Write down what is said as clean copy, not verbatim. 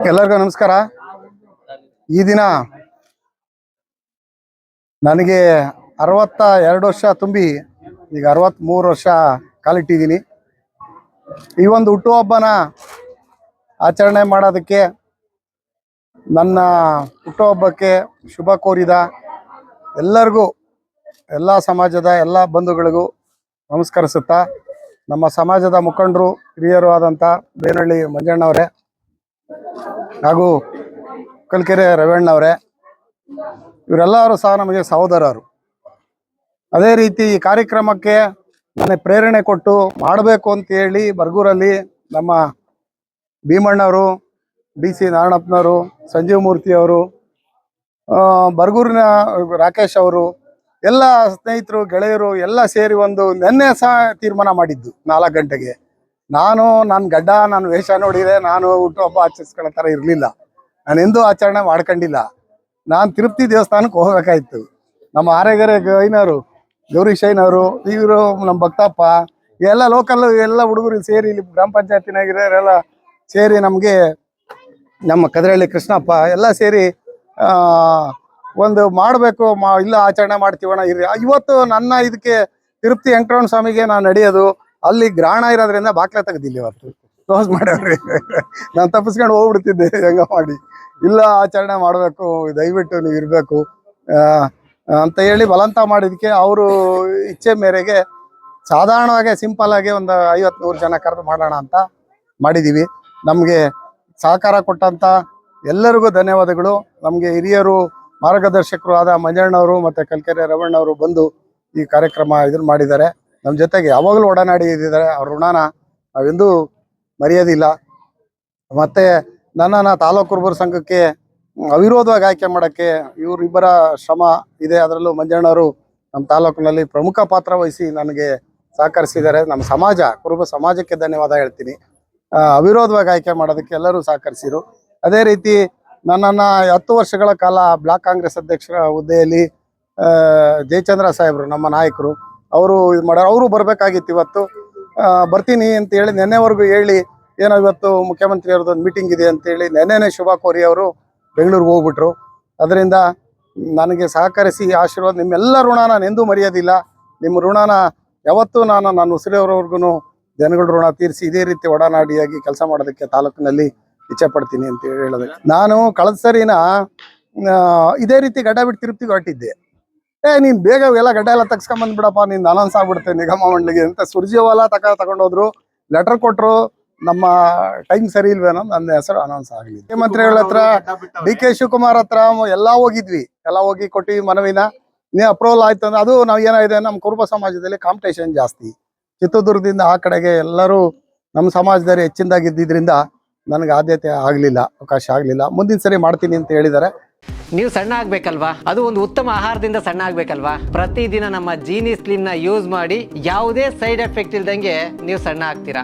ಎಲ್ಲರಿಗೂ ನಮಸ್ಕಾರ. ಈ ದಿನ ನನಗೆ 62 ವರ್ಷ ತುಂಬಿ ಈಗ 63 ವರ್ಷ ಕಾಲಿಟ್ಟಿದ್ದೀನಿ. ಈ ಒಂದು ಹುಟ್ಟುಹಬ್ಬನ ಆಚರಣೆ ಮಾಡೋದಕ್ಕೆ, ನನ್ನ ಹುಟ್ಟುಹಬ್ಬಕ್ಕೆ ಶುಭ ಕೋರಿದ ಎಲ್ಲರಿಗೂ, ಎಲ್ಲ ಸಮಾಜದ ಎಲ್ಲ ಬಂಧುಗಳಿಗೂ ನಮಸ್ಕರಿಸುತ್ತಾ, ನಮ್ಮ ಸಮಾಜದ ಮುಖಂಡರು ಹಿರಿಯರು ಆದಂಥ ಬೇನಹಳ್ಳಿ ಮಂಜಣ್ಣವರೇ ಹಾಗೂ ಕಲ್ಕೆರೆ ರವಣ್ಣವರೇ, ಇವರೆಲ್ಲರೂ ಸಹ ನಮಗೆ ಸಹೋದರರು. ಅದೇ ರೀತಿ ಈ ಕಾರ್ಯಕ್ರಮಕ್ಕೆ ನನಗೆ ಪ್ರೇರಣೆ ಕೊಟ್ಟು ಮಾಡಬೇಕು ಅಂತೇಳಿ ಬರಗೂರಲ್ಲಿ ನಮ್ಮ ಭೀಮಣ್ಣವರು, ಡಿ ಸಿ ನಾರಾಯಣಪ್ಪನವರು, ಸಂಜೀವ್ ಮೂರ್ತಿಯವರು, ಬರಗೂರಿನ ರಾಕೇಶ್ ಅವರು, ಎಲ್ಲ ಸ್ನೇಹಿತರು ಗೆಳೆಯರು ಎಲ್ಲ ಸೇರಿ ಒಂದು ನೆನ್ನೆ ಸಹ ತೀರ್ಮಾನ ಮಾಡಿದ್ದು 4 ಗಂಟೆಗೆ. ನನ್ನ ಗಡ್ಡ, ನನ್ನ ವೇಷ ನೋಡಿದರೆ ನಾನು ಹುಟ್ಟುಹಬ್ಬ ಆಚರಿಸ್ಕೊಳ್ಳೋ ಥರ ಇರಲಿಲ್ಲ. ನಾನು ಎಂದೂ ಆಚರಣೆ ಮಾಡ್ಕೊಂಡಿಲ್ಲ. ನಾನು ತಿರುಪತಿ ದೇವಸ್ಥಾನಕ್ಕೆ ಹೋಗಬೇಕಾಯ್ತು. ನಮ್ಮ ಆರೆಗೆರೆ ಗೈನವರು, ಗೌರಿ ಶೈನವರು, ಇವರು ನಮ್ಮ ಭಕ್ತಪ್ಪ, ಎಲ್ಲ ಲೋಕಲ್ ಎಲ್ಲ ಹುಡುಗರು ಸೇರಿ, ಇಲ್ಲಿ ಗ್ರಾಮ ಪಂಚಾಯತಿನಾಗಿರೋರೆಲ್ಲ ಸೇರಿ, ನಮಗೆ ನಮ್ಮ ಕದ್ರಹಳ್ಳಿ ಕೃಷ್ಣಪ್ಪ ಎಲ್ಲ ಸೇರಿ ಒಂದು ಮಾಡಬೇಕು, ಇಲ್ಲ ಆಚರಣೆ ಮಾಡ್ತೀವಣ್ಣ ಇರ್ರಿ. ಇವತ್ತು ನನ್ನ ಇದಕ್ಕೆ ತಿರುಪತಿ ವೆಂಕಟರಮಣ ಸ್ವಾಮಿಗೆ ನಾನು ನಡೆಯೋದು, ಅಲ್ಲಿ ಗ್ರಹಣ ಇರೋದ್ರಿಂದ ಬಾಕ್ಲೆ ತೆಗೆದಿಲ್ಲ, ಇವತ್ತು ಕ್ಲೋಸ್ ಮಾಡ್ಯಾವ್ರಿ. ನಾನು ತಪ್ಪಿಸ್ಕೊಂಡು ಹೋಗ್ಬಿಡ್ತಿದ್ದೆ ಹೆಂಗ ಮಾಡಿ. ಇಲ್ಲ ಆಚರಣೆ ಮಾಡಬೇಕು, ದಯವಿಟ್ಟು ನೀವು ಇರಬೇಕು ಅಂತ ಹೇಳಿ ಬಲವಂತ ಮಾಡಿದಕ್ಕೆ ಅವರು ಇಚ್ಛೆ ಮೇರೆಗೆ ಸಾಧಾರಣವಾಗಿ ಸಿಂಪಲ್ ಆಗಿ ಒಂದು 50-100 ಜನ ಕರೆದು ಮಾಡೋಣ ಅಂತ ಮಾಡಿದ್ದೀವಿ. ನಮಗೆ ಸಹಕಾರ ಕೊಟ್ಟಂಥ ಎಲ್ಲರಿಗೂ ಧನ್ಯವಾದಗಳು. ನಮಗೆ ಹಿರಿಯರು ಮಾರ್ಗದರ್ಶಕರು ಆದ ಮಂಜಣ್ಣವರು ಮತ್ತು ಕಲ್ಕೆರೆ ರವಣ್ಣವರು ಬಂದು ಈ ಕಾರ್ಯಕ್ರಮ ಇದನ್ನು ಮಾಡಿದ್ದಾರೆ. ನಮ್ಮ ಜೊತೆಗೆ ಯಾವಾಗಲೂ ಒಡನಾಡಿದ್ದಾರೆ. ಅವ್ರ ಋಣನ ನಾವೆಂದೂ ಮರೆಯೋದಿಲ್ಲ. ಮತ್ತು ನನ್ನನ್ನು ತಾಲೂಕು ಕುರುಬರ ಸಂಘಕ್ಕೆ ಅವಿರೋಧವಾಗಿ ಆಯ್ಕೆ ಮಾಡೋಕ್ಕೆ ಇವರಿಬ್ಬರ ಶ್ರಮ ಇದೆ. ಅದರಲ್ಲೂ ಮಂಜಣ್ಣವರು ನಮ್ಮ ತಾಲೂಕಿನಲ್ಲಿ ಪ್ರಮುಖ ಪಾತ್ರ ವಹಿಸಿ ನನಗೆ ಸಹಕರಿಸಿದ್ದಾರೆ. ನಮ್ಮ ಸಮಾಜ, ಕುರುಬ ಸಮಾಜಕ್ಕೆ ಧನ್ಯವಾದ ಹೇಳ್ತೀನಿ. ಅವಿರೋಧವಾಗಿ ಆಯ್ಕೆ ಮಾಡೋದಕ್ಕೆ ಎಲ್ಲರೂ ಸಹಕರಿಸಿರು. ಅದೇ ರೀತಿ ನನ್ನನ್ನು 10 ವರ್ಷಗಳ ಕಾಲ ಬ್ಲಾಕ್ ಕಾಂಗ್ರೆಸ್ ಅಧ್ಯಕ್ಷರ ಹುದ್ದೆಯಲ್ಲಿ ಜಯಚಂದ್ರ ಸಾಹೇಬರು, ನಮ್ಮ ನಾಯಕರು, ಅವರು ಇದು ಮಾಡ್ಯಾರ. ಅವರು ಬರಬೇಕಾಗಿತ್ತು, ಇವತ್ತು ಬರ್ತೀನಿ ಅಂತೇಳಿ ನೆನ್ನೆವರೆಗೂ ಹೇಳಿ, ಏನೋ ಇವತ್ತು ಮುಖ್ಯಮಂತ್ರಿ ಅವ್ರದ್ದೊಂದು ಮೀಟಿಂಗ್ ಇದೆ ಅಂತೇಳಿ ನೆನ್ನೆನೇ ಶುಭ ಕೋರಿ ಅವರು ಬೆಂಗಳೂರಿಗೆ ಹೋಗ್ಬಿಟ್ರು. ಅದರಿಂದ ನನಗೆ ಸಹಕರಿಸಿ ಆಶೀರ್ವಾದ, ನಿಮ್ಮೆಲ್ಲ ಋಣ ನಾನು ಎಂದೂ ಮರೆಯೋದಿಲ್ಲ. ನಿಮ್ಮ ಋಣನ ಯಾವತ್ತೂ ನನ್ನ ಉಸಿರಿಯವರವರೆಗೂ ಜನಗಳ ಋಣ ತೀರಿಸಿ ಇದೇ ರೀತಿ ಒಡನಾಡಿಯಾಗಿ ಕೆಲಸ ಮಾಡೋದಕ್ಕೆ ತಾಲೂಕಿನಲ್ಲಿ ಇಚ್ಛೆ ಪಡ್ತೀನಿ ಅಂತ ಹೇಳೋದಕ್ಕೆ. ನಾನು ಕಳೆದ ಸರಿನ ಇದೇ ರೀತಿ ಗಡ್ಡ ಬಿಟ್ಟು ತಿರುಪ್ತಿಗೆ ಹೊರಟಿದ್ದೆ. ನೀನು ಬೇಗ ಎಲ್ಲ ಗಡ್ಡ ಎಲ್ಲ ತಗ್ಸ್ಕೊಂಬಂದ್ಬಿಡಪ್ಪ, ನಿಂದು ಅನೌನ್ಸ್ ಆಗ್ಬಿಡುತ್ತೆ ನಿಗಮ ಮಂಡಳಿಗೆ ಅಂತ ಸುರ್ಜಿವಾಲ ತಗೊಂಡೋದ್ರು. ಲೆಟರ್ ಕೊಟ್ಟರು, ನಮ್ಮ ಟೈಮ್ ಸರಿ ಇಲ್ವೇನೋ, ನನ್ನ ಹೆಸರು ಅನೌನ್ಸ್ ಆಗಲಿ. ಮುಖ್ಯಮಂತ್ರಿಗಳ ಹತ್ರ, ಡಿ ಕೆ ಶಿವಕುಮಾರ್ ಹತ್ರ ಎಲ್ಲ ಹೋಗಿದ್ವಿ, ಎಲ್ಲ ಹೋಗಿ ಕೊಟ್ಟಿವಿ ಮನವಿನ. ನೀ ಅಪ್ರೂವಲ್ ಆಯ್ತು ಅಂದ್ರೆ, ಅದು ನಾವು ಏನಾಗಿದೆ, ನಮ್ಮ ಕುರುಬ ಸಮಾಜದಲ್ಲಿ ಕಾಂಪಿಟೇಷನ್ ಜಾಸ್ತಿ. ಚಿತ್ರದುರ್ಗದಿಂದ ಆ ಕಡೆಗೆ ಎಲ್ಲರೂ ನಮ್ಮ ಸಮಾಜದಲ್ಲಿ ಹೆಚ್ಚಿನದಾಗಿದ್ದರಿಂದ ನನಗೆ ಆದ್ಯತೆ ಆಗಲಿಲ್ಲ, ಅವಕಾಶ ಆಗಲಿಲ್ಲ. ಮುಂದಿನ ಸರಿ ಮಾಡ್ತೀನಿ ಅಂತ ಹೇಳಿದ್ದಾರೆ. ನೀವು ಸಣ್ಣ ಆಗ್ಬೇಕಲ್ವಾ, ಅದು ಒಂದು ಉತ್ತಮ ಆಹಾರದಿಂದ ಸಣ್ಣ ಆಗ್ಬೇಕಲ್ವಾ. ಪ್ರತಿದಿನ ನಮ್ಮ ಜೀನಿ ಸ್ಲಿಮ್ ನ ಯೂಸ್ ಮಾಡಿ ಯಾವುದೇ ಸೈಡ್ ಎಫೆಕ್ಟ್ ಇಲ್ದಂಗೆ ನೀವು ಸಣ್ಣ ಆಗ್ತೀರಾ.